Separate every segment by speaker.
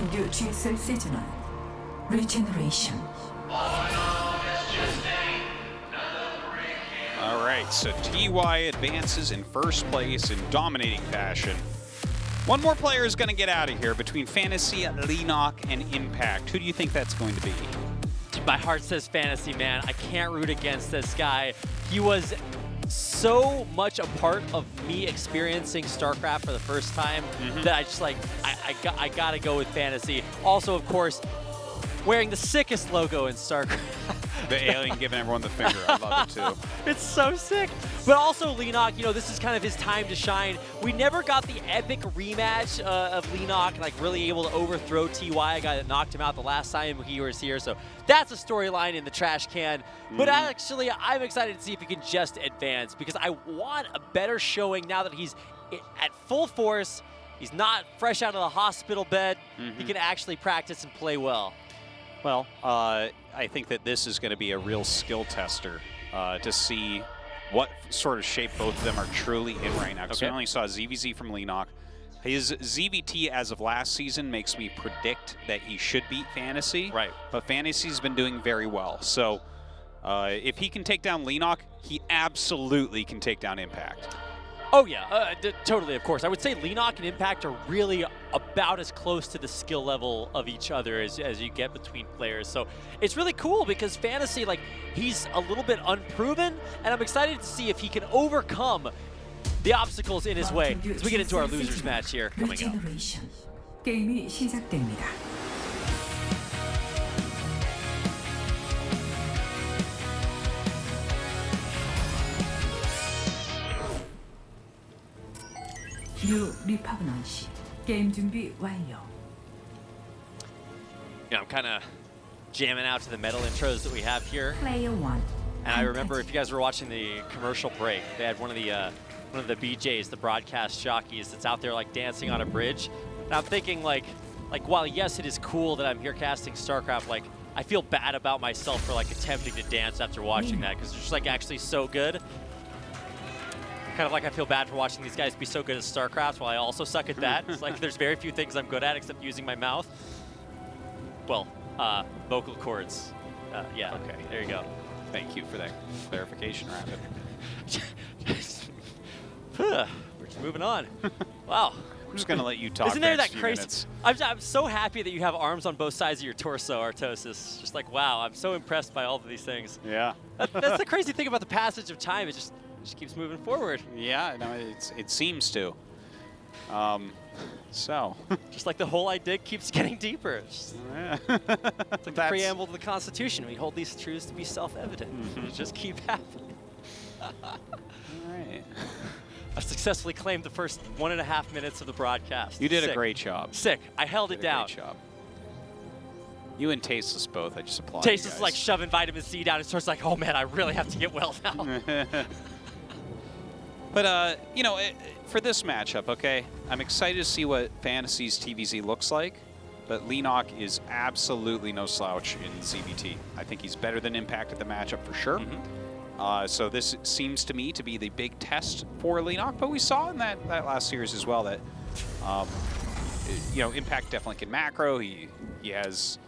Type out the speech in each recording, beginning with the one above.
Speaker 1: 신규 GSL 시즌 1 리제너레이션.
Speaker 2: All right, so TY advances in first place in dominating fashion. One more player is going to get out of here between FanTaSy, Leenock, and Impact. Who do you think that's going to be?
Speaker 3: My heart says FanTaSy, man. I can't root against this guy. He was so much a part of me experiencing StarCraft for the first time that I just like, I gotta go with FanTaSy. Also, of course, wearing the sickest logo in StarCraft.
Speaker 2: The alien giving everyone the finger. I love it too.
Speaker 3: It's so sick. But also Leenock, you know, this is kind of his time to shine. We never got the epic rematch of Leenock, like really able to overthrow TY, a guy that knocked him out the last time he was here. So that's a storyline in the trash can. But actually, I'm excited to see if he can just advance because I want a better showing now that he's at full force. He's not fresh out of the hospital bed. He can actually practice and play well.
Speaker 2: Well, I think that this is going to be a real skill tester to see what sort of shape both of them are truly in right now. Because we only saw ZVZ from Leenock. His ZVT as of last season makes me predict that he should beat FanTaSy.
Speaker 3: Right.
Speaker 2: But FanTaSy's been doing very well. So if he can take down Leenock, he absolutely can take down Impact.
Speaker 3: Oh yeah, totally, of course. I would say Leenock and Impact are really about as close to the skill level of each other as you get between players. So it's really cool because FanTaSy, like, he's a little bit unproven, and I'm excited to see if he can overcome the obstacles in his way as we get into our losers match here coming up.
Speaker 1: 게임이 시작됩니다. 뉴 리파브넌시 게임 준비 완료.
Speaker 3: Yeah, I'm kind of jamming out to the metal intros that we have here.
Speaker 1: Player 1.
Speaker 3: And I remember if you guys were watching the commercial break, they had one of the BJs, the broadcast jockeys, that's out there like dancing on a bridge. And I'm thinking like while yes, it is cool that I'm here casting StarCraft, like I feel bad about myself for like attempting to dance after watching that because it's just like actually so good. Kind of like I feel bad for watching these guys be so good at StarCraft while I also suck at that. It's like there's very few things I'm good at except using my mouth. Well, vocal cords. Yeah, okay, there you go.
Speaker 2: Thank you for that clarification, Rabbit.
Speaker 3: We're just moving on. Wow.
Speaker 2: I'm just going to let you talk.
Speaker 3: Isn't there that crazy?
Speaker 2: Minutes.
Speaker 3: I'm so happy that you have arms on both sides of your torso, Artosis. Just like, wow, I'm so impressed by all of these things.
Speaker 2: Yeah.
Speaker 3: That's the crazy thing about the passage of time. It just keeps moving forward.
Speaker 2: Yeah, no, it seems to. So.
Speaker 3: Just like the hole I dig keeps getting deeper. It's like the preamble to the Constitution. We hold these truths to be self-evident. They just keep happening.
Speaker 2: All right.
Speaker 3: I successfully claimed the first 1.5 minutes of the broadcast.
Speaker 2: You did a great job.
Speaker 3: Sick. I held it down.
Speaker 2: Great job. You and Tasteless both. I just applaud
Speaker 3: Tasteless
Speaker 2: you
Speaker 3: is like shoving vitamin C down. It starts like, oh man, I really have to get well now.
Speaker 2: But, you know, for this matchup, okay, I'm excited to see what FanTaSy's TVZ looks like, but Leenock is absolutely no slouch in ZVT. I think he's better than Impact at the matchup for sure. So this seems to me to be the big test for Leenock, but we saw in that last series as well that, you know, Impact definitely can macro. He has,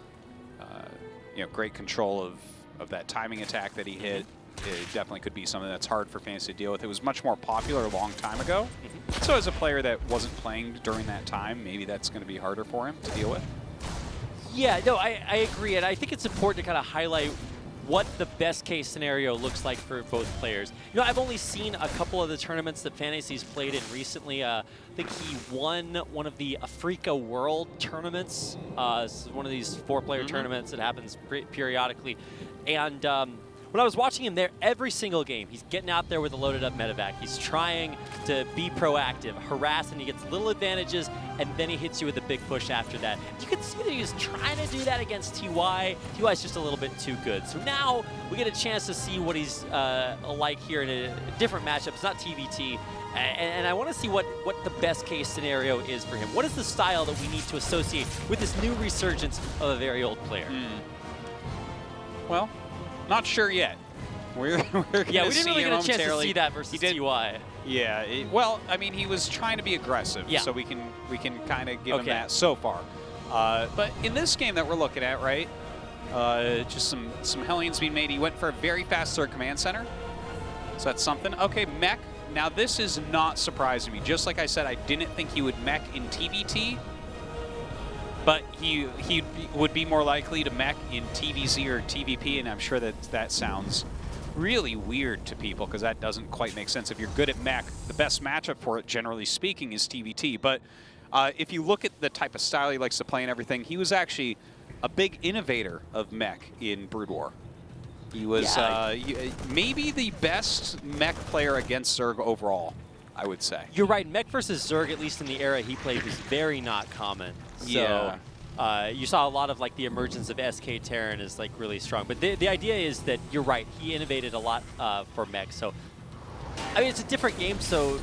Speaker 2: you know, great control of that timing attack that he hit. It definitely could be something that's hard for FanTaSy to deal with. It was much more popular a long time ago. So as a player that wasn't playing during that time, maybe that's going to be harder for him to deal with.
Speaker 3: Yeah, no, I agree. And I think it's important to kind of highlight what the best case scenario looks like for both players. You know, I've only seen a couple of the tournaments that FanTaSy's played in recently. I think he won one of the Africa World tournaments. This is one of these 4-player tournaments that happens periodically. And when I was watching him there, every single game, he's getting out there with a loaded up medevac. He's trying to be proactive, harass, and he gets little advantages, and then he hits you with a big push after that. You can see that he's trying to do that against TY. TY's just a little bit too good. So now we get a chance to see what he's like here in a different matchup. It's not TVT. And I want to see what the best case scenario is for him. What is the style that we need to associate with this new resurgence of a very old player?
Speaker 2: Well, not sure yet. We're
Speaker 3: yeah, we didn't really get a chance to see that versus TY.
Speaker 2: Yeah, well, I mean, he was trying to be aggressive, so we can kind of give him that so far. But in this game that we're looking at, right, just some Hellions being made. He went for a very fast third command center. So that's something. Okay, mech. Now this is not surprising me. Just like I said, I didn't think he would mech in TVT, but he would be more likely to mech in TVZ or TVP, and I'm sure that sounds really weird to people because that doesn't quite make sense. If you're good at mech, the best matchup for it, generally speaking, is TVT. But if you look at the type of style he likes to play and everything, he was actually a big innovator of mech in Brood War. He was maybe the best mech player against Zerg overall, I would say.
Speaker 3: You're right. Mech versus Zerg, at least in the era he played, was very not common. So you saw a lot of like the emergence of SK Terran is like really strong. But the idea is that you're right. He innovated a lot for mech. So I mean, it's a different game. So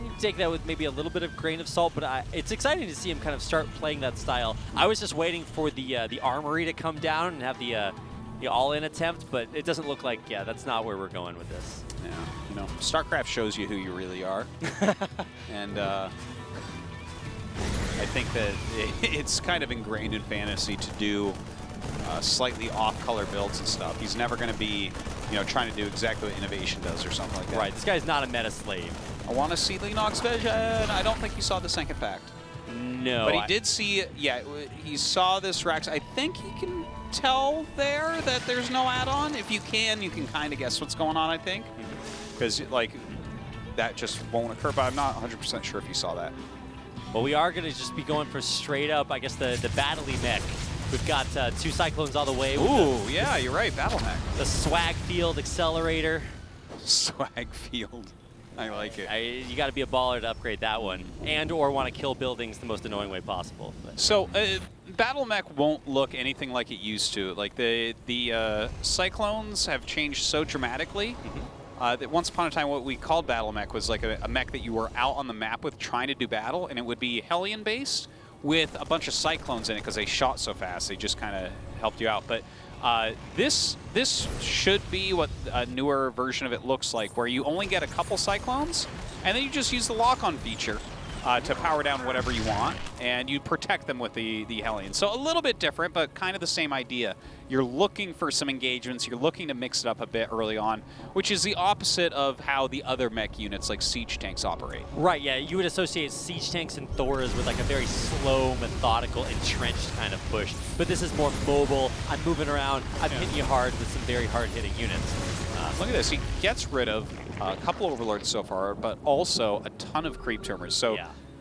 Speaker 3: you take that with maybe a little bit of grain of salt. But it's exciting to see him kind of start playing that style. I was just waiting for the armory to come down and have the all-in attempt, but it doesn't look like, that's not where we're going with this.
Speaker 2: Yeah, you know, StarCraft shows you who you really are. And I think that it's kind of ingrained in fantasy to do slightly off-color builds and stuff. He's never going to be, trying to do exactly what Innovation does or something like that.
Speaker 3: Right, this guy's not a meta slave.
Speaker 2: I want to see Leenock's vision. I don't think he saw the second fact.
Speaker 3: No.
Speaker 2: But he did see, he saw this Rax. I think he can tell there that there's no add-on. If you can kind of guess what's going on, I think. Because, like, that just won't occur, but I'm not 100% sure if you saw that.
Speaker 3: Well, we are going to just be going for straight up, I guess, the Battle-y mech. We've got 2 Cyclones all the way.
Speaker 2: Ooh, yeah, you're right, Battle Mech.
Speaker 3: The Swag Field Accelerator.
Speaker 2: Swag Field. I like it.
Speaker 3: You got to be a baller to upgrade that one, and or want to kill buildings the most annoying way possible. But.
Speaker 2: So, Battle Mech won't look anything like it used to. Like, the Cyclones have changed so dramatically that once upon a time what we called Battle Mech was like a mech that you were out on the map with trying to do battle, and it would be Hellion-based with a bunch of Cyclones in it because they shot so fast. They just kind of helped you out. But this should be what a newer version of it looks like, where you only get a couple Cyclones, and then you just use the lock-on feature to power down whatever you want, and you protect them with the Hellions. So a little bit different, but kind of the same idea. You're looking for some engagements. You're looking to mix it up a bit early on, which is the opposite of how the other mech units like siege tanks operate.
Speaker 3: Right, yeah. You would associate siege tanks and Thors with like a very slow, methodical, entrenched kind of push. But this is more mobile. I'm moving around. I'm hitting you hard with some very hard-hitting units.
Speaker 2: Look at this. He gets rid of a couple Overlords so far, but also a ton of Creep Tumors. So,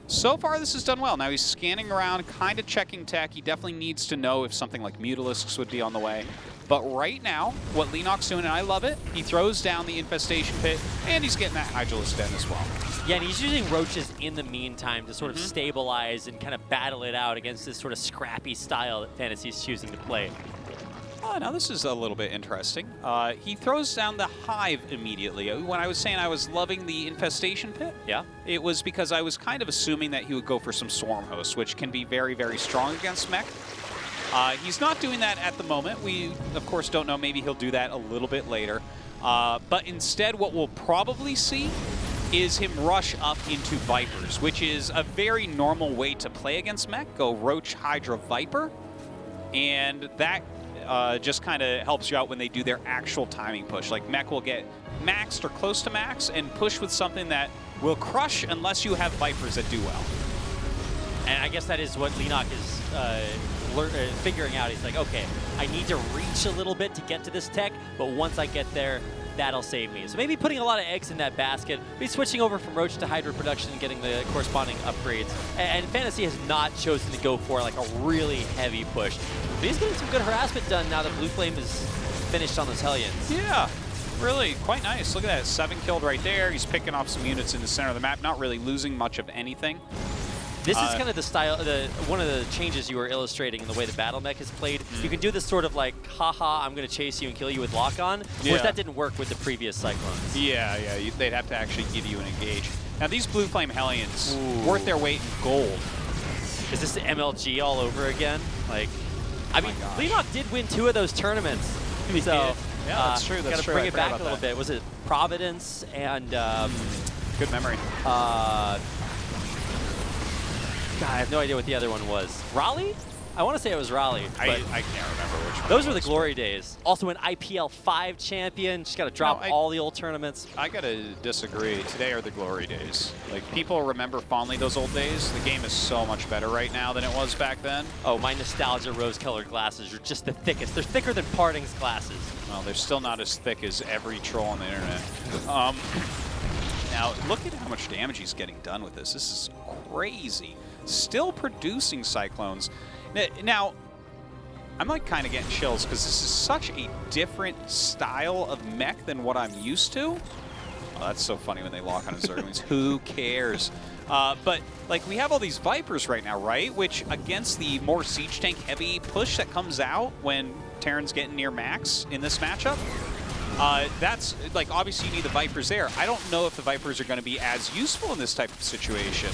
Speaker 2: so far this has done well. Now he's scanning around, kind of checking tech. He definitely needs to know if something like Mutalisks would be on the way. But right now, what Leenock's doing, and I love it, he throws down the Infestation Pit, and he's getting that Hydralisk Den as well.
Speaker 3: Yeah, and he's using Roaches in the meantime to sort of stabilize and kind of battle it out against this sort of scrappy style that Fantasy's choosing to play.
Speaker 2: Oh, now this is a little bit interesting. He throws down the Hive immediately. When I was saying I was loving the Infestation Pit, it was because I was kind of assuming that he would go for some Swarm Hosts, which can be very, very strong against mech. He's not doing that at the moment. We, of course, don't know. Maybe he'll do that a little bit later. But instead, what we'll probably see is him rush up into Vipers, which is a very normal way to play against mech. Go Roach, Hydra, Viper. And that just kind of helps you out when they do their actual timing push. Like, mech will get maxed or close to max and push with something that will crush unless you have Vipers that do well.
Speaker 3: And I guess that is what Leenock is figuring out. He's like, okay, I need to reach a little bit to get to this tech, but once I get there, that'll save me. So maybe putting a lot of eggs in that basket, maybe switching over from Roach to Hydra production and getting the corresponding upgrades. And Fantasy has not chosen to go for like a really heavy push. But he's getting some good harassment done now that Blue Flame is finished on those Hellions.
Speaker 2: Yeah, really quite nice. Look at that, 7 killed right there. He's picking off some units in the center of the map, not really losing much of anything.
Speaker 3: This is kind of the style, one of the changes you were illustrating in the way the Battle Mech is played. You can do this sort of like, haha, I'm going to chase you and kill you with lock-on, whereas that didn't work with the previous Cyclones.
Speaker 2: Yeah, they'd have to actually give you an engage. Now these Blue Flame Hellions, worth their weight in gold.
Speaker 3: Is this the MLG all over again? Like, I mean, Leenock did win 2 of those tournaments. So,
Speaker 2: yeah, that's true. That's
Speaker 3: gotta
Speaker 2: true.
Speaker 3: bring it back a little bit. Was it Providence and...
Speaker 2: good memory.
Speaker 3: God, I have no idea what the other one was. Raleigh? I want to say it was Raleigh.
Speaker 2: I
Speaker 3: But
Speaker 2: can't remember which one.
Speaker 3: those were
Speaker 2: it
Speaker 3: the
Speaker 2: was,
Speaker 3: glory days. Also an IPL 5 champion. Just got to drop all the old tournaments.
Speaker 2: I gotta disagree. Today are the glory days. Like, people remember fondly those old days. The game is so much better right now than it was back then.
Speaker 3: Oh, my nostalgia rose-colored glasses are just the thickest. They're thicker than Parting's glasses.
Speaker 2: Well, they're still not as thick as every troll on the internet. Now, look at how much damage he's getting done with this. This is crazy. Still producing Cyclones. Now, I'm like kind of getting chills because this is such a different style of mech than what I'm used to. Oh, that's so funny when they lock on a Zerglings. Who cares? But like, we have all these Vipers right now, right? Which against the more siege tank heavy push that comes out when Terran's getting near max in this matchup, that's like, obviously you need the Vipers there. I don't know if the Vipers are going to be as useful in this type of situation.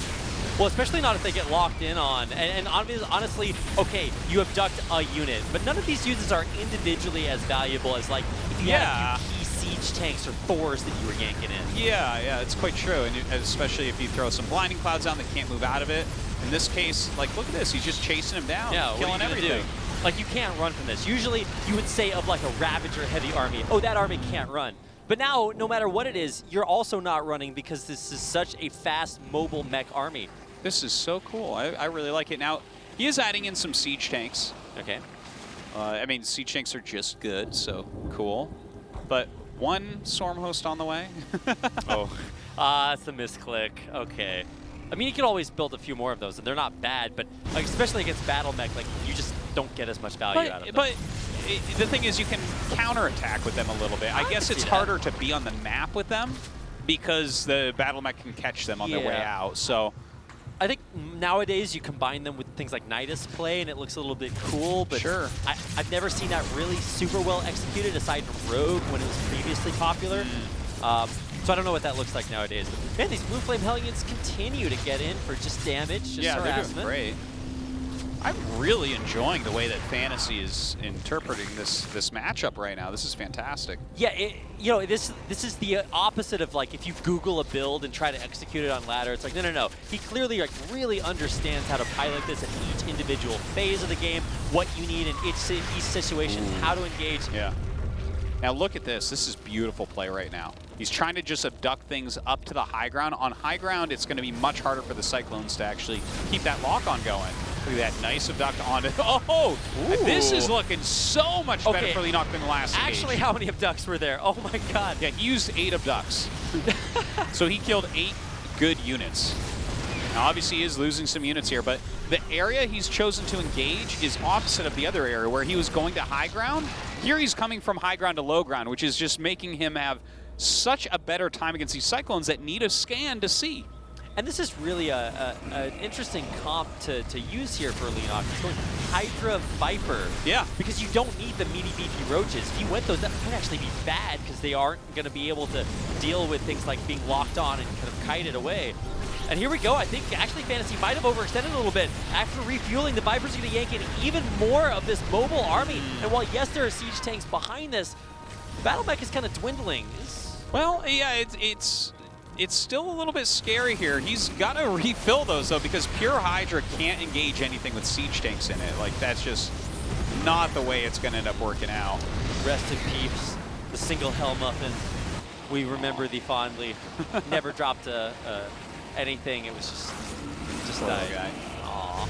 Speaker 3: Well, especially not if they get locked in on. And honestly, okay, you abduct a unit, but none of these units are individually as valuable as, like, if you had a few key siege tanks or Thors that you were yanking in.
Speaker 2: Yeah, it's quite true, and especially if you throw some blinding clouds down, they can't move out of it. In this case, like, look at this, he's just chasing him down, killing everything.
Speaker 3: Like, you can't run from this. Usually, you would say of, like, a Ravager heavy army, oh, that army can't run. But now, no matter what it is, you're also not running because this is such a fast, mobile mech army.
Speaker 2: This is so cool. I really like it. Now, he is adding in some siege tanks.
Speaker 3: Okay.
Speaker 2: I mean, siege tanks are just good, so cool. But one Storm Host on the way.
Speaker 3: It's a misclick. Okay. I mean, you can always build a few more of those, and they're not bad, but like, especially against Battle Mech, like, you just don't get as much value out of them.
Speaker 2: But the thing is, you can counterattack with them a little bit. I guess it's harder to be on the map with them because the Battle Mech can catch them on their way out. So
Speaker 3: I think nowadays you combine them with things like Nidus play, and it looks a little bit cool, but I've never seen that really super well executed aside from Rogue when it was previously popular. So I don't know what that looks like nowadays. But man, these Blue Flame Hellions continue to get in for just damage, just harassment.
Speaker 2: They're doing great. I'm really enjoying the way that FanTaSy is interpreting this matchup right now. This is fantastic.
Speaker 3: Yeah, you know, this is the opposite of, like, if you Google a build and try to execute it on ladder. It's like, no. He clearly, like, really understands how to pilot this at each individual phase of the game, what you need in each situation, how to engage.
Speaker 2: Yeah. Now look at this. This is beautiful play right now. He's trying to just abduct things up to the high ground. On high ground, it's going to be much harder for the Cyclones to actually keep that lock on going. Look at that nice abduct onto. Oh, this is looking so much better for Leenock than the last
Speaker 3: Actually,
Speaker 2: engage.
Speaker 3: how many abducts were there? Oh my god.
Speaker 2: Yeah, he used 8 abducts. So he killed 8 good units. Now, obviously, he is losing some units here, but the area he's chosen to engage is opposite of the other area where he was going to high ground. Here he's coming from high ground to low ground, which is just making him have such a better time against these Cyclones that need a scan to see.
Speaker 3: And this is really an interesting comp to use here for Leenock. He's going Hydra Viper. Yeah. Because you don't need the meaty beefy roaches. If you went those, that might actually be bad because they aren't going to be able to deal with things like being locked on and kind of kited away. And here we go. I think actually FanTaSy might have overextended a little bit. After refueling, the Vipers are going to yank in even more of this mobile army. And while, yes, there are siege tanks behind this, Battle Mech is kind of dwindling.
Speaker 2: Well, yeah, it's still a little bit scary here. He's got to refill those, though, because pure Hydra can't engage anything with siege tanks in it. Like, that's just not the way it's going to end up working out.
Speaker 3: Rest in peace, the single Hell Muffin. We remember thee fondly. Never dropped anything. It was just that guy. Aww.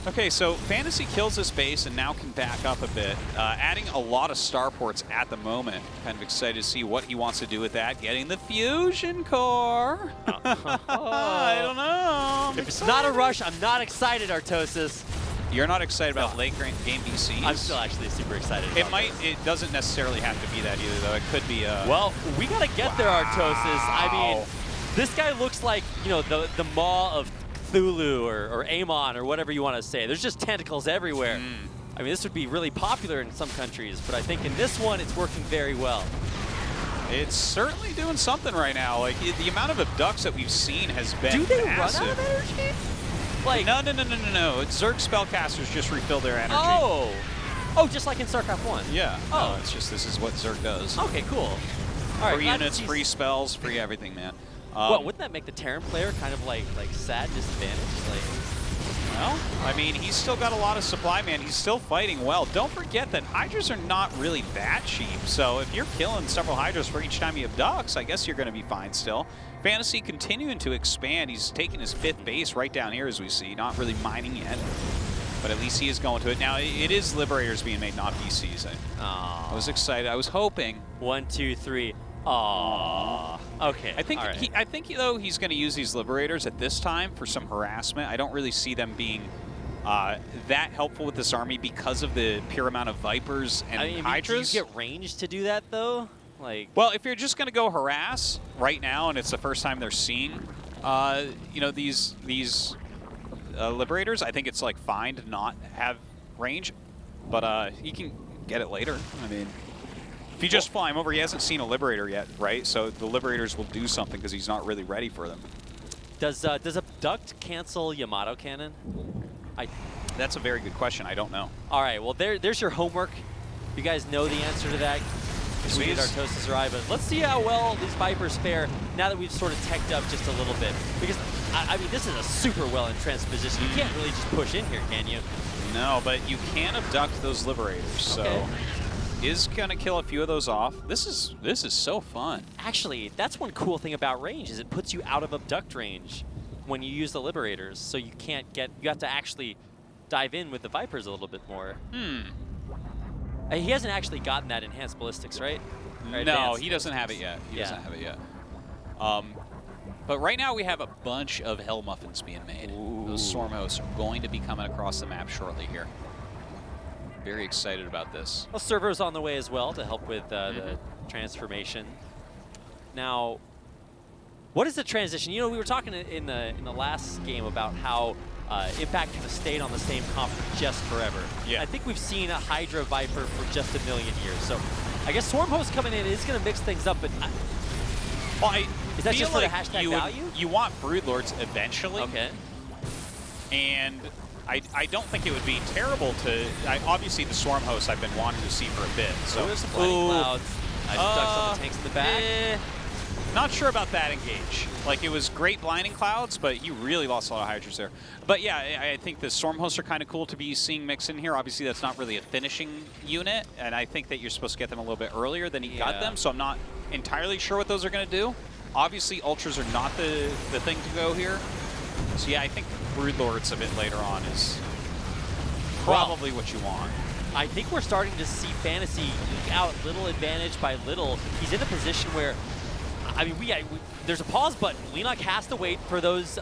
Speaker 2: Okay, so FanTaSy kills this base and now can back up a bit, adding a lot of starports at the moment. Kind of excited to see what he wants to do with that. Getting the fusion core. I don't know.
Speaker 3: If it's not a rush, I'm not excited, Artosis.
Speaker 2: You're not excited about late game BCs?
Speaker 3: I'm still actually super excited about
Speaker 2: It doesn't necessarily have to be that either, though. It could be a...
Speaker 3: Well, we got to get there, Artosis. I mean, this guy looks like, you know, the maw of Cthulhu or Amon or whatever you want to say. There's just tentacles everywhere. I mean, this would be really popular in some countries, but I think in this one, it's working very well.
Speaker 2: It's certainly doing something right now. Like, the amount of abducts that we've seen has been
Speaker 3: Do they
Speaker 2: massive.
Speaker 3: run out of energy? Like,
Speaker 2: no. Zerg spellcasters just refill their energy.
Speaker 3: Oh, just like in StarCraft 1.
Speaker 2: Yeah. Oh, no, it's just this is what Zerg does.
Speaker 3: Okay, cool. All right,
Speaker 2: free units, free spells, free everything, man.
Speaker 3: Well, wouldn't that make the Terran player kind of like sad disadvantaged? Like,
Speaker 2: Well, I mean, he's still got a lot of supply, man. He's still fighting well. Don't forget that Hydras are not really that cheap. So if you're killing several Hydras for each time you have ducks, I guess you're going to be fine still. FanTaSy continuing to expand. He's taking his 5th base right down here, as we see. Not really mining yet, but at least he is going to it. Now, it is Liberators being made, not VCs. I was excited. I was hoping.
Speaker 3: 1, 2, 3. Aww. Okay.
Speaker 2: I think I think though he's going to use these Liberators at this time for some harassment. I don't really see them being that helpful with this army because of the pure amount of Vipers and Hydras.
Speaker 3: Do you get range to do that though? Like,
Speaker 2: well, if you're just going to go harass right now, and it's the first time they're seeing, you know, these Liberators, I think it's like fine to not have range, but he can get it later. I mean. If you just fly him over, he hasn't seen a Liberator yet, right? So the Liberators will do something because he's not really ready for them.
Speaker 3: Does Abduct cancel Yamato Cannon?
Speaker 2: That's a very good question. I don't know.
Speaker 3: All right, well, there's your homework. You guys know the answer to that. We did our Toast to Survive, but let's see how well these Vipers fare now that we've sort of teched up just a little bit. Because, I mean, this is a super well-entrenched position. You can't really just push in here, can you?
Speaker 2: No, but you can abduct those Liberators,
Speaker 3: okay.
Speaker 2: So is going to kill a few of those off. This is so fun.
Speaker 3: Actually, that's one cool thing about range is it puts you out of abduct range when you use the Liberators, so you can't get, you have to actually dive in with the Vipers a little bit more. He hasn't actually gotten that enhanced ballistics, right?
Speaker 2: No,
Speaker 3: advanced.
Speaker 2: he doesn't have it yet. He doesn't have it yet. But right now we have a bunch of Hell Muffins being made. Ooh. Those Swarm Hosts are going to be coming across the map shortly here. Very excited about this.
Speaker 3: Well, servers on the way as well to help with the transformation. Now, what is the transition? You know, we were talking in the last game about how Impact has stayed on the same comp for just forever.
Speaker 2: Yeah.
Speaker 3: I think we've seen a Hydra Viper for just a million years. So I guess Swarm Host coming in is going to mix things up, but is that just for the hashtag value?
Speaker 2: You want Broodlords eventually.
Speaker 3: Okay.
Speaker 2: And I don't think it would be terrible to. Obviously, the Swarm Host I've been wanting to see for a bit. So
Speaker 3: there's some blinding clouds. I ducks on the tanks in the back.
Speaker 2: Not sure about that engage. Like, it was great blinding clouds, but you really lost a lot of Hydras there. But yeah, I think the Storm Hosts are kind of cool to be seeing mix in here. Obviously, that's not really a finishing unit, and I think that you're supposed to get them a little bit earlier than he got them, so I'm not entirely sure what those are going to do. Obviously, Ultras are not the thing to go here. So yeah, I think Broodlords a bit later on is probably what you want.
Speaker 3: I think we're starting to see FanTaSy eke out little advantage by little. He's in a position where, I mean, there's a pause button. Leenock has to wait for those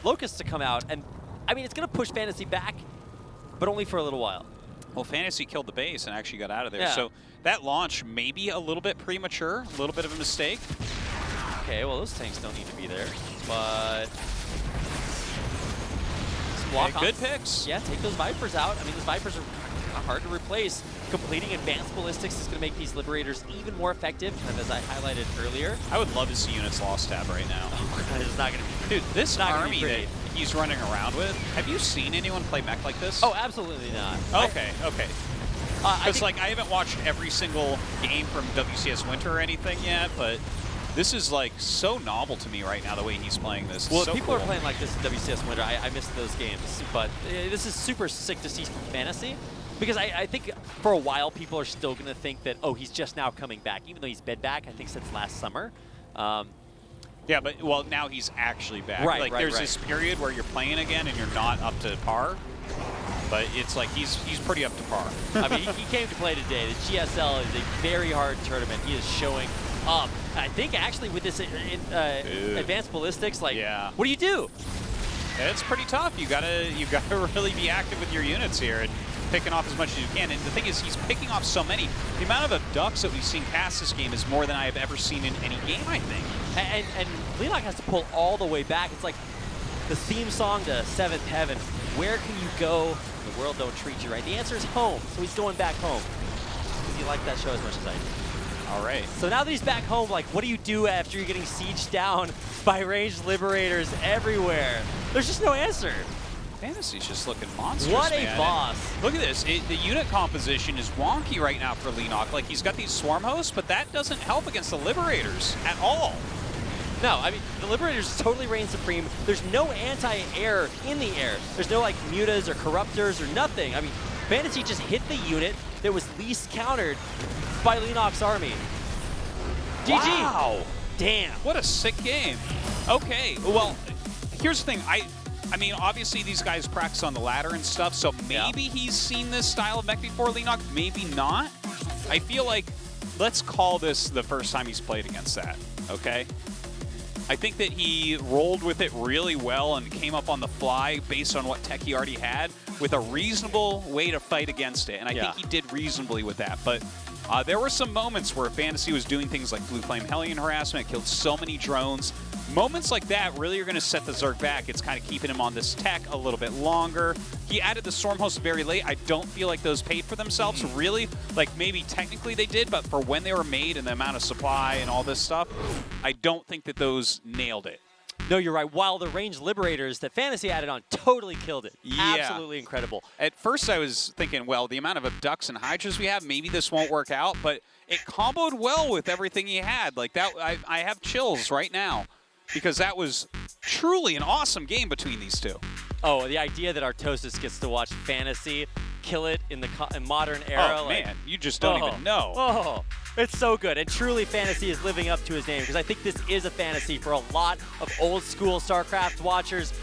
Speaker 3: Locusts to come out, and I mean, it's going to push FanTaSy back, but only for a little while.
Speaker 2: Well, FanTaSy killed the base and actually got out of there,
Speaker 3: Yeah.
Speaker 2: so that launch may be a little bit premature, a little bit of a mistake.
Speaker 3: Okay, well, those tanks don't need to be there, but some lock-ons.
Speaker 2: Good picks.
Speaker 3: Yeah, take those Vipers out. I mean, those Vipers are hard to replace. Completing advanced ballistics is going to make these Liberators even more effective, and as I highlighted earlier.
Speaker 2: I would love to see units lost tab right now.
Speaker 3: It's not going to be.
Speaker 2: Dude, this army that he's running around with, have you seen anyone play mech like this?
Speaker 3: Oh, absolutely not.
Speaker 2: Okay, okay. Because, like, I haven't watched every single game from WCS Winter or anything yet, but this is, like, so novel to me right now, the way he's playing this.
Speaker 3: Well,
Speaker 2: so
Speaker 3: people
Speaker 2: cool.
Speaker 3: are playing like this in WCS Winter. I missed those games, but this is super sick to see from FanTaSy. Because I think for a while, people are still going to think that, oh, he's just now coming back, even though he's been back, I think, since last summer.
Speaker 2: Yeah, but, well, now he's actually back.
Speaker 3: Right,
Speaker 2: like, there's this period where you're playing again and you're not up to par. But it's like he's pretty up to par.
Speaker 3: I mean, he came to play today. The GSL is a very hard tournament. He is showing up. I think actually with this advanced ballistics, like, what do you do?
Speaker 2: It's pretty tough. You gotta really be active with your units here and picking off as much as you can. And the thing is, he's picking off so many. The amount of abducts that we've seen past this game is more than I have ever seen in any game, I think.
Speaker 3: And Leenock has to pull all the way back. It's like the theme song to Seventh Heaven. Where can you go? The world don't treat you right. The answer is home. So he's going back home. Does he like that show as much as I do?
Speaker 2: All right.
Speaker 3: So now that he's back home, like, what do you do after you're getting sieged down by ranged Liberators everywhere? There's just no answer.
Speaker 2: FanTaSy's just looking monstrous,
Speaker 3: What a
Speaker 2: man.
Speaker 3: boss.
Speaker 2: And look at this. The unit composition is wonky right now for Leenock. Like, he's got these Swarm Hosts, but that doesn't help against the Liberators at all.
Speaker 3: No, I mean, the Liberators totally reign supreme. There's no anti-air in the air. There's no like mutas or corruptors or nothing. I mean, FanTaSy just hit the unit that was least countered by Leenock's army. GG.
Speaker 2: Wow.
Speaker 3: Damn.
Speaker 2: What a sick game. Okay, well, here's the thing. I mean, obviously these guys practice on the ladder and stuff, so maybe he's seen this style of mech before, Leenock, maybe not. I feel like, let's call this the first time he's played against that, okay? I think that he rolled with it really well and came up on the fly based on what tech he already had with a reasonable way to fight against it, and I think he did reasonably with that, but there were some moments where FanTaSy was doing things like Blue Flame Hellion harassment, killed so many drones. Moments like that really are going to set the Zerg back. It's kind of keeping him on this tech a little bit longer. He added the Stormhost very late. I don't feel like those paid for themselves, really. Like, maybe technically they did, but for when they were made and the amount of supply and all this stuff, I don't think that those nailed it.
Speaker 3: No, you're right. While the ranged Liberators that FanTaSy added on totally killed it.
Speaker 2: Yeah.
Speaker 3: Absolutely incredible.
Speaker 2: At first I was thinking, well, the amount of abducts and hydras we have, maybe this won't work out, but it comboed well with everything he had. Like that, I have chills right now because that was truly an awesome game between these two.
Speaker 3: Oh, the idea that Artosis gets to watch FanTaSy kill it in the modern era.
Speaker 2: Oh,
Speaker 3: like,
Speaker 2: man, you just don't even know.
Speaker 3: Oh, it's so good. And truly, FanTaSy is living up to his name because I think this is a fantasy for a lot of old school StarCraft watchers.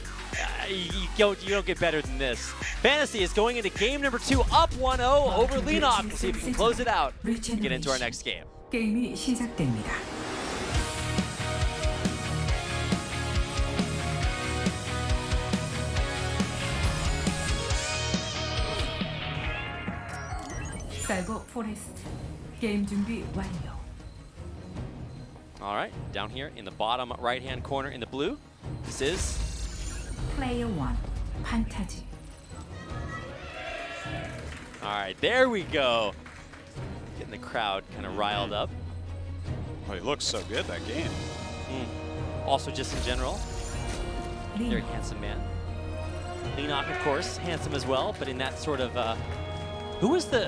Speaker 3: You don't get better than this. FanTaSy is going into game number 2, up 1-0 over Leenock. We'll see if we can close it out and get into our next game.
Speaker 1: 게임이 시작됩니다. 살고 포레스트 게임 준비 완료.
Speaker 3: All right, down here in the bottom right-hand corner in the blue, this is
Speaker 1: Player 1, FanTaSy.
Speaker 3: all right, there we go. Getting the crowd kind of riled up.
Speaker 2: Oh, he looks so good that game.
Speaker 3: Also, just in general, very
Speaker 1: Leenock.
Speaker 3: handsome man. Leenock, of course, handsome as well, but in that sort of who was the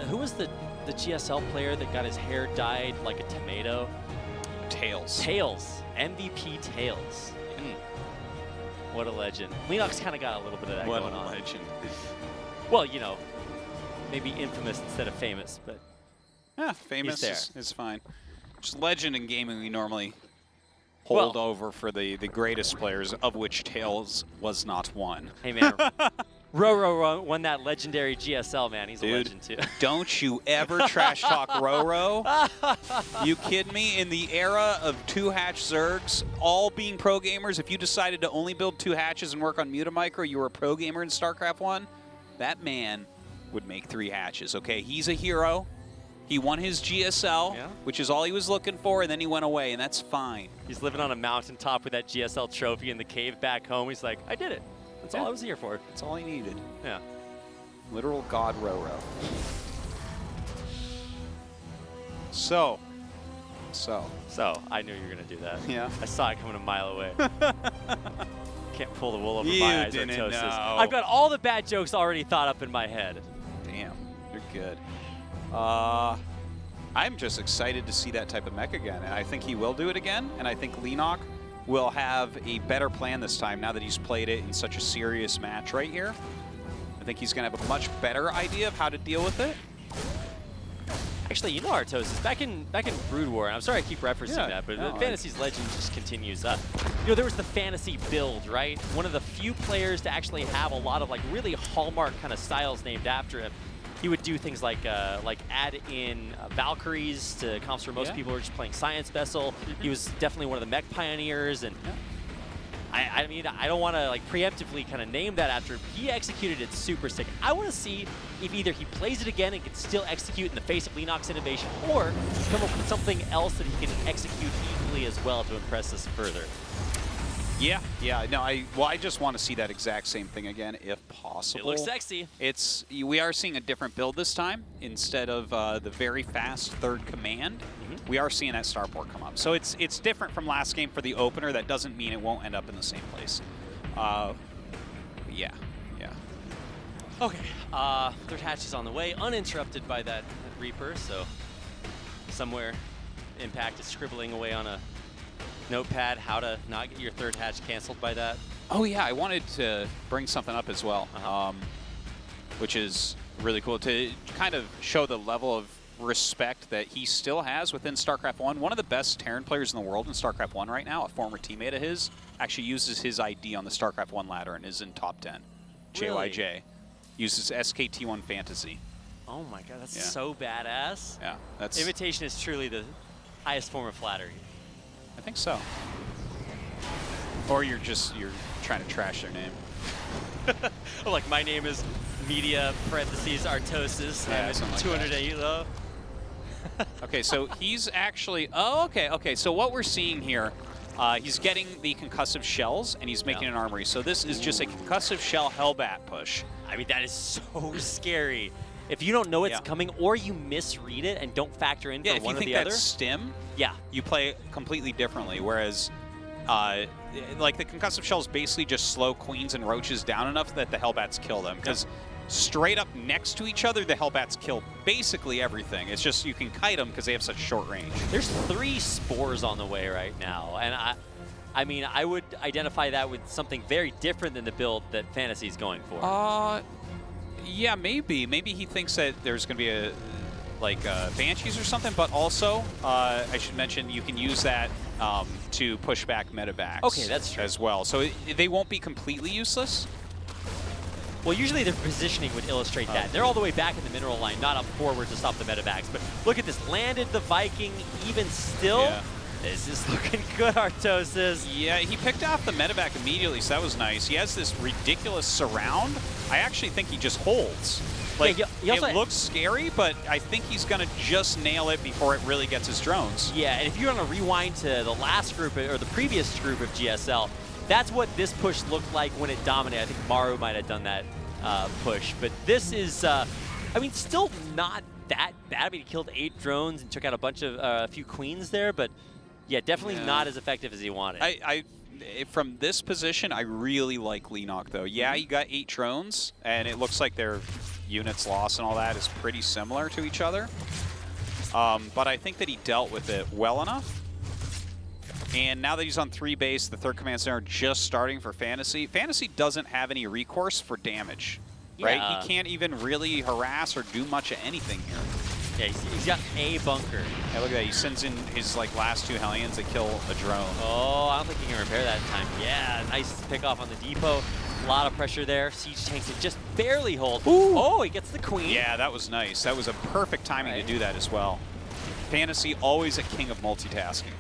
Speaker 3: GSL player that got his hair dyed like a tomato?
Speaker 2: Tails.
Speaker 3: Tails, MVP Tails. What a legend. Leenock's kind of got a little bit of that
Speaker 2: What
Speaker 3: going
Speaker 2: a
Speaker 3: on.
Speaker 2: legend.
Speaker 3: Well, you know, maybe infamous instead of famous, but
Speaker 2: Yeah, famous
Speaker 3: there.
Speaker 2: is fine. Just legend in gaming we normally hold over for the greatest players, of which Tails was not one.
Speaker 3: hey man, Ro won that legendary GSL, man. He's a legend too.
Speaker 2: Don't you ever trash talk Ro. You kidding me? In the era of 2-hatch Zergs, all being pro gamers, if you decided to only build 2 hatches and work on Mutamicro, you were a pro gamer in StarCraft 1, that man would make 3 hatches, okay? He's a hero. He won his GSL, which is all he was looking for, and then he went away, and that's fine.
Speaker 3: He's living on a mountaintop with that GSL trophy in the cave back home. He's like, I did it. That's all I was here for.
Speaker 2: That's all he needed.
Speaker 3: Yeah.
Speaker 2: Literal God Ro. So,
Speaker 3: I knew you were going to do that.
Speaker 2: Yeah.
Speaker 3: I saw it coming a mile away. Can't pull the wool over
Speaker 2: You
Speaker 3: my eyes,
Speaker 2: didn't
Speaker 3: Artosis.
Speaker 2: know.
Speaker 3: I've got all the bad jokes already thought up in my head.
Speaker 2: damn, you're good. I'm just excited to see that type of mech again, and I think he will do it again, and I think Leenock will have a better plan this time now that he's played it in such a serious match right here. I think he's going to have a much better idea of how to deal with it.
Speaker 3: Actually, you know Artosis, back in Brood War, and I'm sorry I keep referencing that, but
Speaker 2: no,
Speaker 3: FanTaSy's legend just continues up. You know, there was the FanTaSy build, right? One of the few players to actually have a lot of like really hallmark kind of styles named after him. He would do things like add in Valkyries to comps for most people who are just playing Science Vessel. He was definitely one of the mech pioneers, and I mean, I don't want to like preemptively kind of name that after him. He executed it super sick. I want to see if either he plays it again and can still execute in the face of Leenock's innovation, or come up with something else that he can execute equally as well to impress us further.
Speaker 2: Yeah, no, I just want to see that exact same thing again, if possible.
Speaker 3: It looks sexy.
Speaker 2: We are seeing a different build this time. Instead of the very fast third command, we are seeing that starport come up. So it's different from last game for the opener. That doesn't mean it won't end up in the same place. Yeah.
Speaker 3: Okay, third hatch is on the way, uninterrupted by that Reaper, so somewhere Impact is scribbling away on a notepad how to not get your third hatch canceled by that?
Speaker 2: Oh yeah, I wanted to bring something up as well, which is really cool to kind of show the level of respect that he still has within StarCraft 1. One of the best Terran players in the world in StarCraft 1 right now, a former teammate of his, actually uses his ID on the StarCraft 1 ladder and is in top 10.
Speaker 3: Really?
Speaker 2: JYJ. Uses SKT1 FanTaSy.
Speaker 3: Oh my god, that's so badass.
Speaker 2: Yeah, that's...
Speaker 3: Imitation is truly the highest form of flattery.
Speaker 2: I think so. Or you're trying to trash their name.
Speaker 3: Oh, like my name is media parentheses Artosis.
Speaker 2: Yeah,
Speaker 3: I'm
Speaker 2: something like
Speaker 3: 200
Speaker 2: that.
Speaker 3: elo.
Speaker 2: Okay, so he's actually... Oh, okay. So what we're seeing here, he's getting the concussive shells, and he's making an armory. So this is just a concussive shell Hellbat push.
Speaker 3: I mean, that is so scary. If you don't know it's coming, or you misread it and don't factor in for one or the other.
Speaker 2: If you think that's stim, you play completely differently. Whereas, like the concussive shells basically just slow queens and roaches down enough that the Hellbats kill them. Because straight up next to each other, the Hellbats kill basically everything. It's just you can kite them because they have such short range.
Speaker 3: There's 3 spores on the way right now, and I mean, I would identify that with something very different than the build that FanTaSy is going for.
Speaker 2: Yeah, maybe. Maybe he thinks that there's going to be a Banshees or something, but also, I should mention, you can use that to push back medevacs.
Speaker 3: Okay, that's true.
Speaker 2: As well. So they won't be completely useless.
Speaker 3: Well, usually their positioning would illustrate that. They're all the way back in the mineral line, not up forward to stop the medevacs. But look at this. Landed the Viking even still.
Speaker 2: Yeah.
Speaker 3: This is looking good, Artosis.
Speaker 2: Yeah, he picked off the medevac immediately, so that was nice. He has this ridiculous surround. I actually think he just holds. Like, it looks scary, but I think he's going to just nail it before it really gets his drones.
Speaker 3: Yeah, and if you want to rewind to the last group, or the previous group of GSL, that's what this push looked like when it dominated. I think Maru might have done that push. But this is, I mean, still not that bad. I mean, he killed 8 drones and took out a few queens there, but yeah, definitely not as effective as he wanted.
Speaker 2: From this position, I really like Leenock, though. Yeah, you got 8 drones, and it looks like their units lost and all that is pretty similar to each other. But I think that he dealt with it well enough. And now that he's on 3 base, the 3rd command center just starting for FanTaSy. FanTaSy doesn't have any recourse for damage, right? He can't even really harass or do much of anything here.
Speaker 3: Yeah, he's got a bunker.
Speaker 2: Yeah, look at that. He sends in his last 2 Hellions to kill a drone.
Speaker 3: Oh, I don't think he can repair that in time. Yeah, nice pick off on the depot. A lot of pressure there. Siege tanks it just barely hold. Ooh. Oh, he gets the queen.
Speaker 2: Yeah, that was nice. That was a perfect timing to do that as well. FanTaSy always a king of multitasking.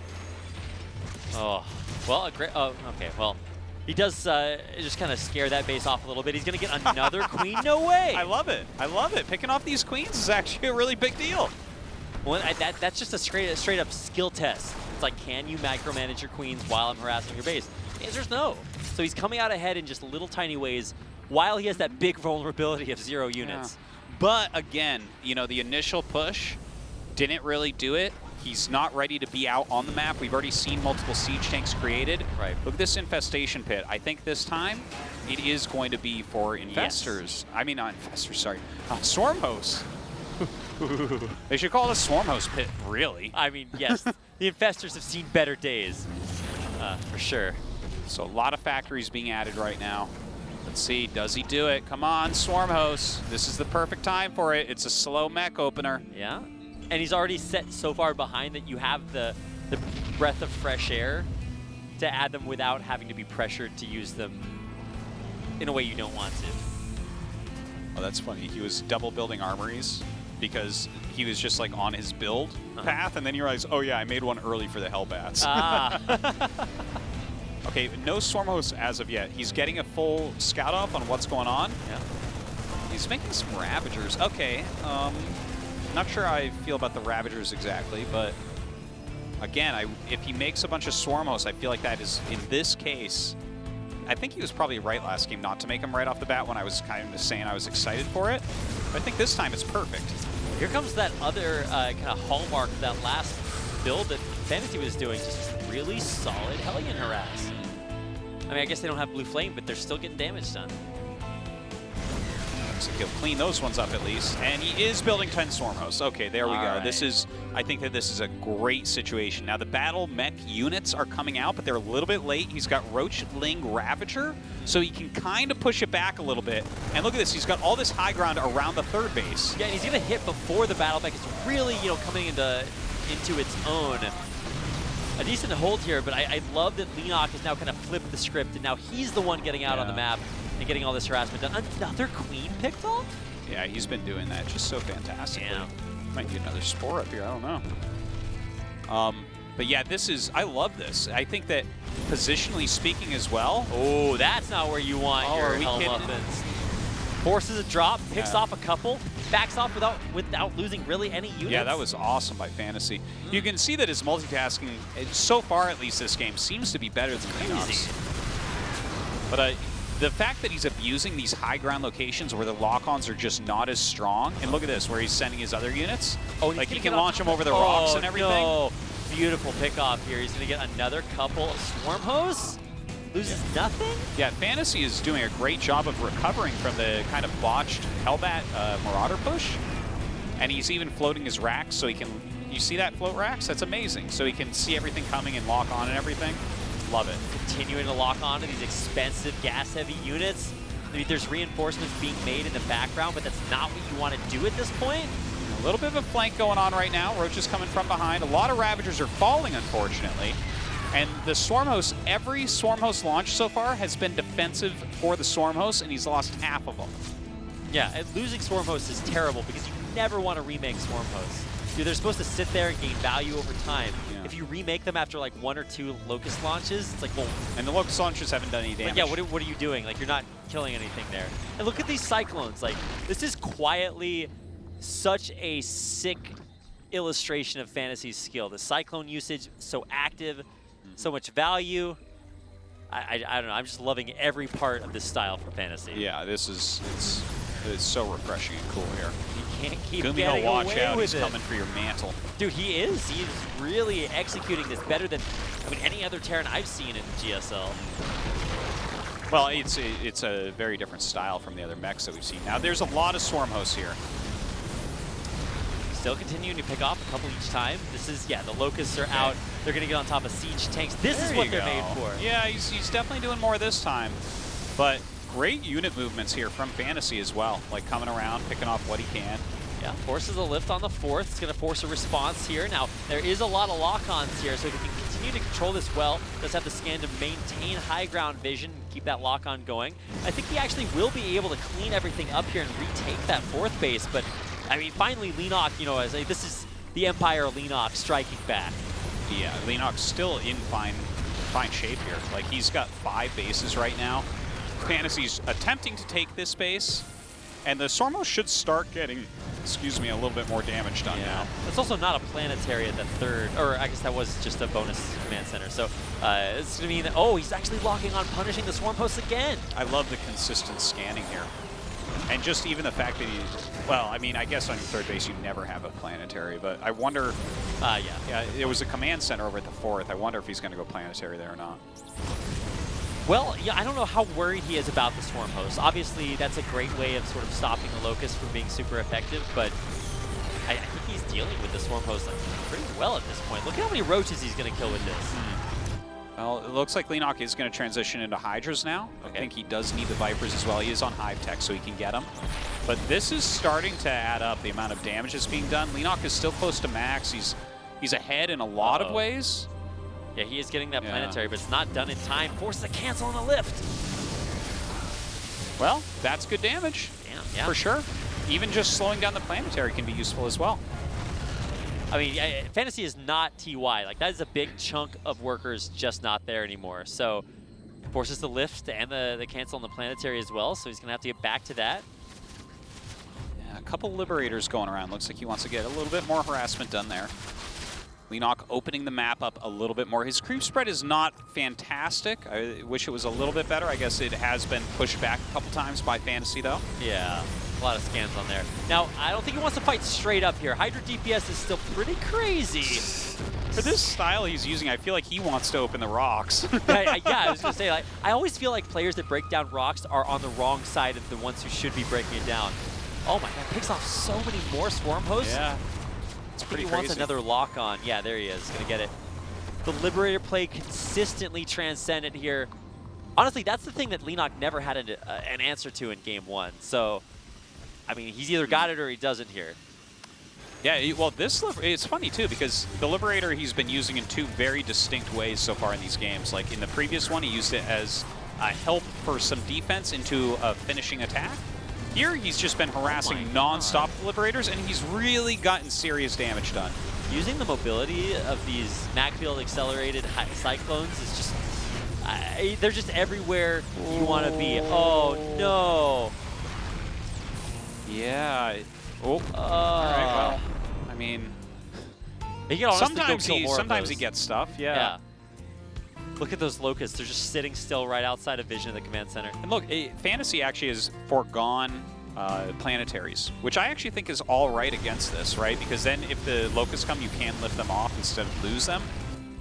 Speaker 3: Oh, well, okay, well, he does just kind of scare that base off a little bit. He's going to get another queen? No way!
Speaker 2: I love it. I love it. Picking off these queens is actually a really big deal.
Speaker 3: Well, that's just a straight up skill test. It's like, can you micromanage your queens while I'm harassing your base? The answer's no. So he's coming out ahead in just little tiny ways while he has that big vulnerability of 0 units.
Speaker 2: Yeah. But again, you know, the initial push didn't really do it. He's not ready to be out on the map. We've already seen multiple siege tanks created.
Speaker 3: Right.
Speaker 2: Look at this infestation pit. I think this time it is going to be for investors. Yes. I mean, not investors, sorry. Swarm hosts. They should call it a swarm host pit, really.
Speaker 3: I mean, yes. The investors have seen better days, for sure.
Speaker 2: So a lot of factories being added right now. Let's see, does he do it? Come on, swarm hosts. This is the perfect time for it. It's a slow mech opener.
Speaker 3: Yeah. And he's already set so far behind that you have the breath of fresh air to add them without having to be pressured to use them in a way you don't want to.
Speaker 2: Oh, that's funny. He was double building armories because he was just like on his build path, and then he realized, oh yeah, I made one early for the Hellbats. Okay, no swarm hosts as of yet. He's getting a full scout off on what's going on.
Speaker 3: Yeah.
Speaker 2: He's making some Ravagers. Okay. Not sure how I feel about the Ravagers exactly, but again, if he makes a bunch of swarm hosts, I feel like that is, in this case, I think he was probably right last game not to make him right off the bat when I was kind of saying I was excited for it. But I think this time it's perfect.
Speaker 3: Here comes that other kind of hallmark of that last build that FanTaSy was doing, just really solid Hellion harass. I mean, I guess they don't have Blue Flame, but they're still getting damage done.
Speaker 2: Looks like he'll clean those ones up at least. And he is building 10 Stormhosts. Okay, there we go.
Speaker 3: Right.
Speaker 2: This is, I think that this is a great situation. Now the battle mech units are coming out, but they're a little bit late. He's got Roach Ling Ravager, so he can kind of push it back a little bit. And look at this, he's got all this high ground around the third base.
Speaker 3: Yeah, and he's gonna hit before the battle mech is really, coming into its own. A decent hold here, but I love that Leenock has now kind of flipped the script, and now he's the one getting out on the map and getting all this harassment done. Another queen picked off?
Speaker 2: Yeah, he's been doing that just so fantastically.
Speaker 3: Yeah.
Speaker 2: Might get another spore up here, I don't know. But yeah, I love this. I think that positionally speaking as well.
Speaker 3: Oh, that's not where you want your Helm Muffins. Forces a drop, picks off a couple, backs off without losing really any units.
Speaker 2: Yeah, that was awesome by FanTaSy. You can see that his multitasking, so far at least this game, seems to be better than Leenock's. But the fact that he's abusing these high ground locations where the lock-ons are just not as strong, and look at this, where he's sending his other units. Oh, like he can launch them over the rocks and everything.
Speaker 3: No. Beautiful pickoff here. He's going to get another couple of swarm hosts. Loses nothing?
Speaker 2: Yeah, FanTaSy is doing a great job of recovering from the kind of botched Hellbat Marauder push. And he's even floating his racks so he can, you see that float racks? That's amazing. So he can see everything coming and lock on and everything. Love it.
Speaker 3: Continuing to lock on to these expensive gas-heavy units. I mean, there's reinforcements being made in the background, but that's not what you want to do at this point.
Speaker 2: A little bit of a flank going on right now. Roach is coming from behind. A lot of Ravagers are falling, unfortunately. And the Swarmhost, every Swarmhost launch so far has been defensive for the Swarmhost, and he's lost half of them.
Speaker 3: Yeah, and losing Swarmhost is terrible because you never want to remake Swarmhosts. Dude, they're supposed to sit there and gain value over time. Yeah. If you remake them after like 1 or 2 Locust launches, it's like, well...
Speaker 2: And the Locust launches haven't done any damage.
Speaker 3: Yeah, what are you doing? Like, you're not killing anything there. And look at these Cyclones. Like, this is quietly such a sick illustration of FanTaSy's skill. The Cyclone usage, so active, so much value. I don't know. I'm just loving every part of this style for FanTaSy.
Speaker 2: Yeah, it's so refreshing and cool here.
Speaker 3: You can't keep
Speaker 2: Gumio,
Speaker 3: getting
Speaker 2: watch
Speaker 3: away
Speaker 2: out.
Speaker 3: with
Speaker 2: He's
Speaker 3: it.
Speaker 2: Coming for your mantle.
Speaker 3: Dude, he is. He's really executing this better than any other Terran I've seen in GSL.
Speaker 2: Well, it's a very different style from the other mechs that we've seen. Now, there's a lot of Swarm hosts here.
Speaker 3: Still continuing to pick off a couple each time. This is, yeah, the Locusts are out. They're going to get on top of siege tanks. This is what they're made for.
Speaker 2: Yeah, he's definitely doing more this time. But great unit movements here from FanTaSy as well. Like coming around, picking off what he can.
Speaker 3: Yeah, forces a lift on the 4th. It's going to force a response here. Now, there is a lot of lock-ons here, so if he can continue to control this well, does have the scan to maintain high ground vision, keep that lock-on going. I think he actually will be able to clean everything up here and retake that 4th base, but I mean, finally, Leenock, this is the Empire Leenock striking back.
Speaker 2: Yeah, Leenock's still in fine shape here. Like, he's got 5 bases right now. FanTaSy's attempting to take this base, and the Sormo should start getting, a little bit more damage done now.
Speaker 3: It's also not a planetary at the 3rd, or I guess that was just a bonus command center. So it's going to mean that, oh, he's actually locking on punishing the swarm hosts again.
Speaker 2: I love the consistent scanning here. And just even the fact that well, I mean, I guess on your 3rd base you never have a planetary, but I wonder, yeah, it was a command center over at the 4th. I wonder if he's going to go planetary there or not.
Speaker 3: Well, yeah, I don't know how worried he is about the swarm host. Obviously, that's a great way of sort of stopping the Locust from being super effective, but I think he's dealing with the swarm host pretty well at this point. Look at how many roaches he's going to kill with this.
Speaker 2: Well, it looks like Leenock is going to transition into Hydras now. Okay. I think he does need the Vipers as well. He is on Hive Tech, so he can get them. But this is starting to add up, the amount of damage that's being done. Leenock is still close to max. He's ahead in a lot of ways.
Speaker 3: Yeah, he is getting that planetary, but it's not done in time. Forces a cancel on the lift.
Speaker 2: Well, that's good damage.
Speaker 3: Yeah.
Speaker 2: For sure. Even just slowing down the planetary can be useful as well.
Speaker 3: I mean, FanTaSy is not TY. Like, that is a big chunk of workers just not there anymore. So, forces the lift and the cancel on the planetary as well, so he's going to have to get back to that.
Speaker 2: Yeah, a couple Liberators going around. Looks like he wants to get a little bit more harassment done there. Leenock opening the map up a little bit more. His creep spread is not fantastic. I wish it was a little bit better. I guess it has been pushed back a couple times by FanTaSy, though.
Speaker 3: Yeah. A lot of scans on there. Now, I don't think he wants to fight straight up here. Hydra DPS is still pretty crazy.
Speaker 2: For this style he's using, I feel like he wants to open the rocks.
Speaker 3: Yeah, I was going to say, like, I always feel like players that break down rocks are on the wrong side of the ones who should be breaking it down. Oh my god, picks off so many more Swarm hosts.
Speaker 2: Yeah, it's pretty
Speaker 3: he
Speaker 2: crazy.
Speaker 3: wants another lock on. Yeah, there he is. Going to get it. The Liberator play consistently transcendent here. Honestly, that's the thing that Leenock never had an answer to in game 1. So, I mean, he's either got it or he doesn't here.
Speaker 2: Yeah, well, it's funny too because the Liberator he's been using in 2 very distinct ways so far in these games. Like in the previous one, he used it as a help for some defense into a finishing attack. Here, he's just been harassing non-stop Liberators, and he's really gotten serious damage done.
Speaker 3: Using the mobility of these Macfield accelerated Cyclones is just, they're just everywhere you want to be. Oh no.
Speaker 2: Yeah. Oh. All right, well, I mean, sometimes he gets stuff. Yeah.
Speaker 3: Look at those locusts. They're just sitting still right outside of vision of the command center.
Speaker 2: And look, FanTaSy actually has foregone planetaries, which I actually think is all right against this, right? Because then if the locusts come, you can lift them off instead of lose them.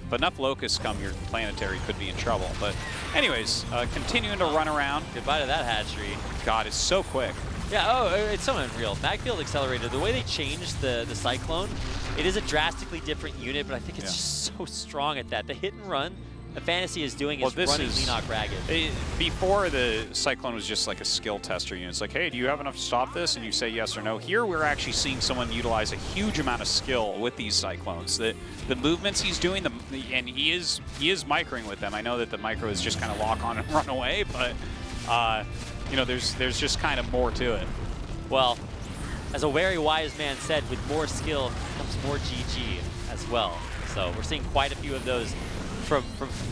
Speaker 2: But enough locusts come, your planetary could be in trouble. But anyways, continuing to run around.
Speaker 3: Goodbye to that hatchery.
Speaker 2: God, it's so quick.
Speaker 3: Yeah, it's so unreal. Macfield Accelerator, the way they changed the Cyclone, it is a drastically different unit, but I think it's just so strong at that. The hit and run that FanTaSy is doing is running Leenock ragged.
Speaker 2: Before, the Cyclone was just like a skill tester unit. It's like, hey, do you have enough to stop this? And you say yes or no. Here, we're actually seeing someone utilize a huge amount of skill with these Cyclones. The movements he's doing, and he is microing with them. I know that the micro is just kind of lock on and run away, but you know, there's just kind of more to it.
Speaker 3: Well, as a very wise man said, with more skill comes more GG as well. So we're seeing quite a few of those from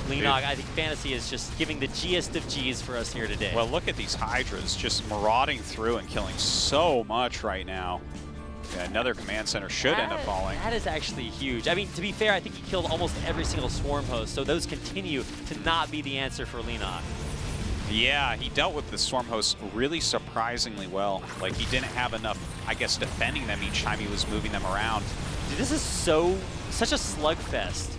Speaker 3: Leenock. I think FanTaSy is just giving the G'est of G's for us here today.
Speaker 2: Well, look at these Hydras just marauding through and killing so much right now. Yeah, another command center should end up falling.
Speaker 3: That is actually huge. I mean, to be fair, I think he killed almost every single Swarm host, so those continue to not be the answer for Leenock.
Speaker 2: Yeah, he dealt with the Swarm hosts really surprisingly well. Like, he didn't have enough, I guess, defending them each time he was moving them around.
Speaker 3: Dude, this is such a slugfest.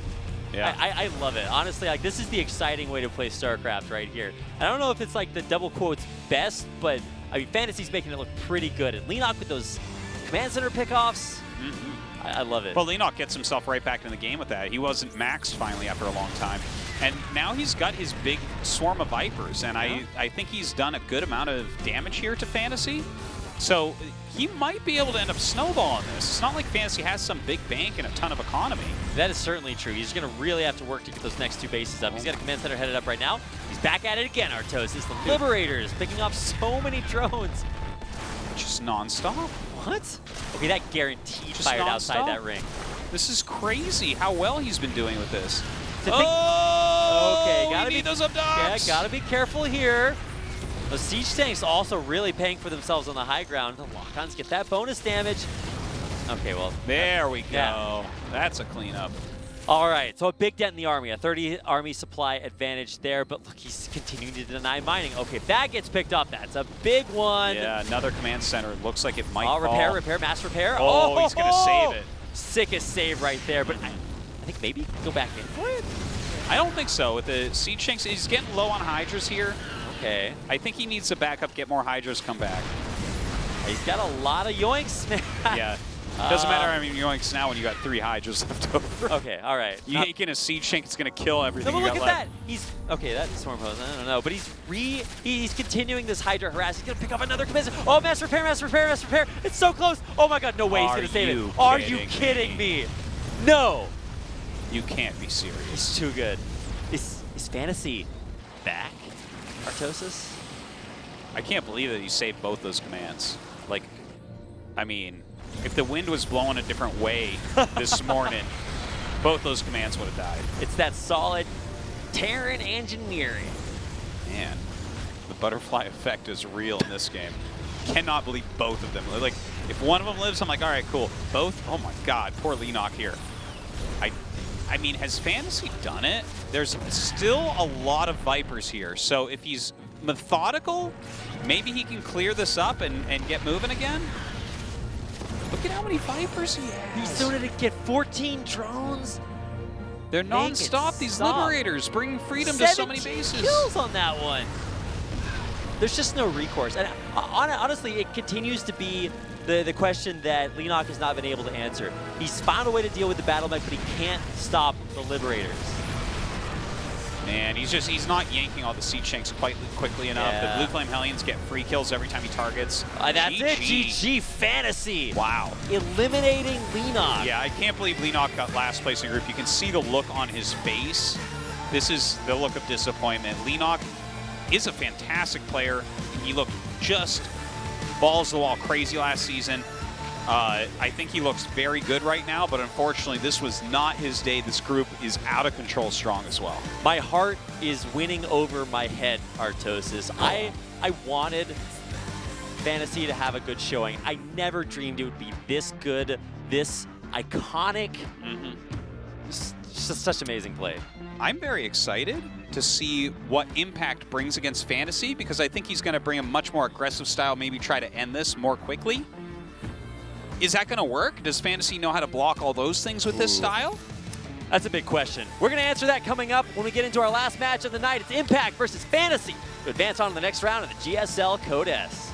Speaker 2: Yeah.
Speaker 3: I love it. Honestly, like, this is the exciting way to play StarCraft right here. I don't know if it's like the double quotes best, but I mean, FanTaSy's making it look pretty good. And Leenock with those command center pickoffs, I love it.
Speaker 2: Well, Leenock gets himself right back in the game with that. He wasn't maxed finally after a long time. And now he's got his big swarm of Vipers, and I think he's done a good amount of damage here to FanTaSy. So he might be able to end up snowballing this. It's not like FanTaSy has some big bank and a ton of economy.
Speaker 3: That is certainly true. He's going to really have to work to get those next 2 bases up. He's got a command center headed up right now. He's back at it again, Artosis. The Liberators picking off so many drones.
Speaker 2: Just non-stop.
Speaker 3: What? Okay, that guaranteed
Speaker 2: Just
Speaker 3: fired
Speaker 2: non-stop.
Speaker 3: outside that ring.
Speaker 2: This is crazy how well he's been doing with this.
Speaker 3: Oh, okay,
Speaker 2: gotta need those up docks.
Speaker 3: Yeah, gotta be careful here. The siege tanks also really paying for themselves on the high ground. The lock-ons get that bonus damage. Okay, well.
Speaker 2: There we go.
Speaker 3: Yeah.
Speaker 2: That's a cleanup.
Speaker 3: All right, so a big dent in the army. A 30 army supply advantage there, but look, he's continuing to deny mining. Okay, if that gets picked up, that's a big one.
Speaker 2: Yeah, another command center. Looks like it might fall.
Speaker 3: Repair, mass repair.
Speaker 2: Oh, he's going to save it.
Speaker 3: Sickest save right there, but I think maybe go back in for it.
Speaker 2: I don't think so. With the siege tanks, he's getting low on Hydras here.
Speaker 3: Okay.
Speaker 2: I think he needs to back up, get more Hydras, come back.
Speaker 3: He's got a lot of yoinks, man.
Speaker 2: Yeah. Doesn't matter how many yoinks now when you got 3 Hydras left over.
Speaker 3: Okay, all right.
Speaker 2: You yank a siege tank, it's going to kill everything
Speaker 3: no, but
Speaker 2: you
Speaker 3: look
Speaker 2: got
Speaker 3: at
Speaker 2: left.
Speaker 3: that. He's okay. That Swarm Hose, I don't know, but he's continuing this Hydra harass. He's gonna pick up another command. Oh, mass repair, mass repair, mass repair. It's so close. Oh my God, no way he's gonna save it. Are you kidding me? No.
Speaker 2: You can't be serious.
Speaker 3: He's too good. Is FanTaSy back, Artosis?
Speaker 2: I can't believe that he saved both those commands. Like, I mean, if the wind was blowing a different way this morning, both those commands would have died.
Speaker 3: It's that solid Terran engineering.
Speaker 2: Man, the butterfly effect is real in this game. Cannot believe both of them. Like, if one of them lives, I'm like, all right, cool. Both? Oh my God, poor Leenock here. I mean, has FanTaSy done it? There's still a lot of Vipers here, so if he's methodical. Maybe he can clear this up and get moving again. Look at how many Vipers he has.
Speaker 3: So did it get 14 drones?
Speaker 2: They're non-stop, these Liberators, bringing freedom to so many bases.
Speaker 3: Kills on that one. There's just no recourse. And honestly, it continues to be the question that Leenock has not been able to answer. He's found a way to deal with the battle mech, but he can't stop the Liberators.
Speaker 2: Man, he's not yanking all the Siege Shanks quite quickly enough.
Speaker 3: Yeah.
Speaker 2: The Blue Flame Hellions get free kills every time he targets.
Speaker 3: That's it, GG FanTaSy.
Speaker 2: Wow.
Speaker 3: Eliminating Leenock.
Speaker 2: Yeah, I can't believe Leenock got last place in group. You can see the look on his face. This is the look of disappointment. Leenock is a fantastic player. He looked just balls to the wall crazy last season. I think he looks very good right now, but unfortunately, this was not his day. This group is out of control strong as well.
Speaker 3: My heart is winning over my head, Artosis. I wanted FanTaSy to have a good showing. I never dreamed it would be this good, this iconic. It's just such amazing play.
Speaker 2: I'm very excited to see what Impact brings against FanTaSy, because I think he's going to bring a much more aggressive style, maybe try to end this more quickly. Is that going to work? Does FanTaSy know how to block all those things with this style?
Speaker 3: That's a big question. We're going to answer that coming up when we get into our last match of the night. It's Impact versus FanTaSy to advance on to the next round of the GSL Code S.